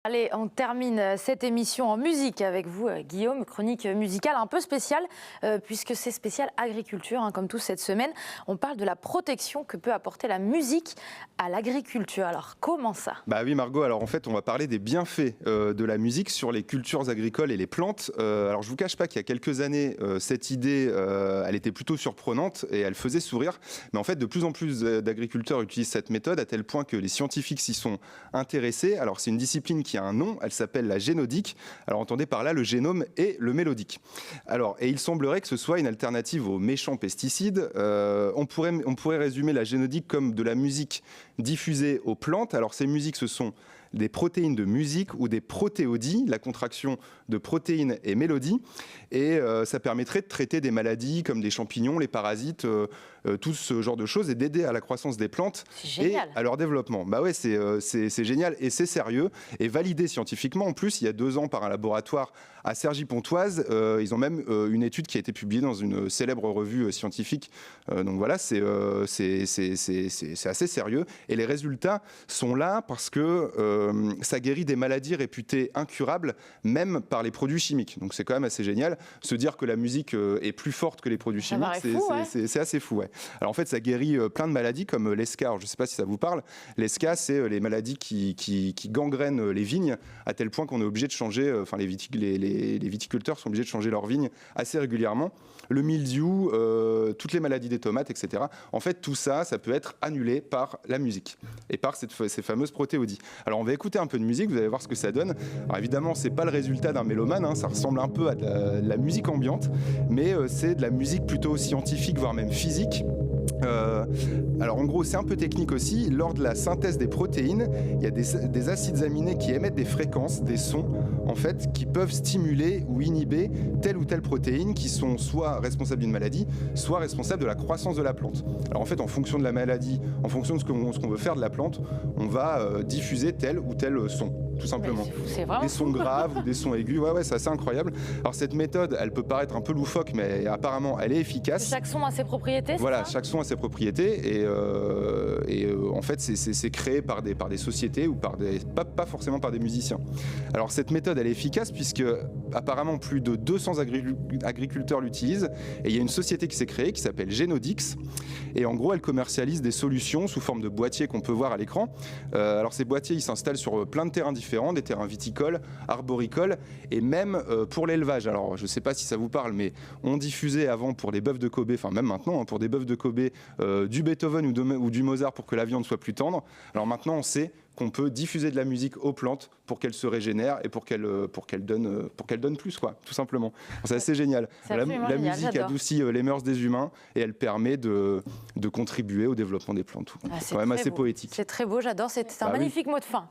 Allez, on termine cette émission en musique avec vous, Guillaume. Chronique musicale un peu spéciale, puisque c'est spécial agriculture, comme tous cette semaine. On parle de la protection que peut apporter la musique à l'agriculture. Alors, comment ça? Bah oui, Margot, alors en fait, on va parler des bienfaits de la musique sur les cultures agricoles et les plantes. Alors, je ne vous cache pas qu'il y a quelques années, cette idée, elle était plutôt surprenante et elle faisait sourire. Mais en fait, de plus en plus d'agriculteurs utilisent cette méthode à tel point que les scientifiques s'y sont intéressés. Alors, c'est une discipline qui a un nom, elle s'appelle la génodique. Alors entendez par là le génome et le mélodique. Alors, et il semblerait que ce soit une alternative aux méchants pesticides. On pourrait résumer la génodique comme de la musique diffusée aux plantes. Alors ces musiques, ce sont des protéines de musique ou des protéodies, la contraction de protéines et mélodies. Et ça permettrait de traiter des maladies comme des champignons, les parasites, tout ce genre de choses et d'aider à la croissance des plantes et à leur développement. Bah ouais, c'est génial et c'est sérieux et validé scientifiquement. En plus, il y a 2 ans par un laboratoire à Cergy-Pontoise, ils ont même une étude qui a été publiée dans une célèbre revue scientifique. Donc voilà, c'est assez sérieux. Et les résultats sont là parce que ça guérit des maladies réputées incurables, même par les produits chimiques. Donc c'est quand même assez génial. Se dire que la musique est plus forte que les produits chimiques, c'est assez fou. Ouais. Alors en fait, ça guérit plein de maladies comme l'ESCA. Je ne sais pas si ça vous parle. L'ESCA, c'est les maladies qui gangrènent les vignes à tel point qu'on est obligé de changer, enfin les viticulteurs sont obligés de changer leurs vignes assez régulièrement. Le mildiou, toutes les maladies des tomates, etc. En fait, tout ça, ça peut être annulé par la musique et par ces fameuses protéodies. Alors, on va écouter un peu de musique, vous allez voir ce que ça donne. Alors, évidemment, c'est pas le résultat d'un mélomane, ça ressemble un peu à de la musique ambiante, mais c'est de la musique plutôt scientifique, voire même physique. Alors en gros c'est un peu technique aussi, lors de la synthèse des protéines, il y a des acides aminés qui émettent des fréquences, des sons en fait, qui peuvent stimuler ou inhiber telle ou telle protéine qui sont soit responsables d'une maladie, soit responsables de la croissance de la plante. Alors en fait en fonction de la maladie, en fonction de ce qu'on veut faire de la plante, on va diffuser tel ou tel son. Tout simplement. Des sons graves ou des sons aigus, ouais, c'est assez incroyable. Alors cette méthode, elle peut paraître un peu loufoque, mais apparemment elle est efficace. Chaque son a ses propriétés, voilà, chaque son a ses propriétés et en fait c'est créé par des sociétés ou pas forcément par des musiciens. Alors cette méthode elle est efficace puisque apparemment plus de 200 agriculteurs l'utilisent et il y a une société qui s'est créée qui s'appelle Genodix et en gros elle commercialise des solutions sous forme de boîtiers qu'on peut voir à l'écran. Alors ces boîtiers ils s'installent sur plein de terrains différents, des terrains viticoles, arboricoles et même pour l'élevage. Alors je ne sais pas si ça vous parle, mais on diffusait avant pour des bœufs de Kobe, enfin même maintenant pour des bœufs de Kobe, du Beethoven ou du Mozart pour que la viande soit plus tendre. Alors maintenant on sait qu'on peut diffuser de la musique aux plantes pour qu'elles se régénèrent et pour qu'elles donnent plus, quoi, tout simplement. C'est assez génial. La musique adoucit les mœurs des humains et elle permet de contribuer au développement des plantes. C'est quand même assez poétique. C'est très beau, j'adore. C'est un magnifique mot de fin.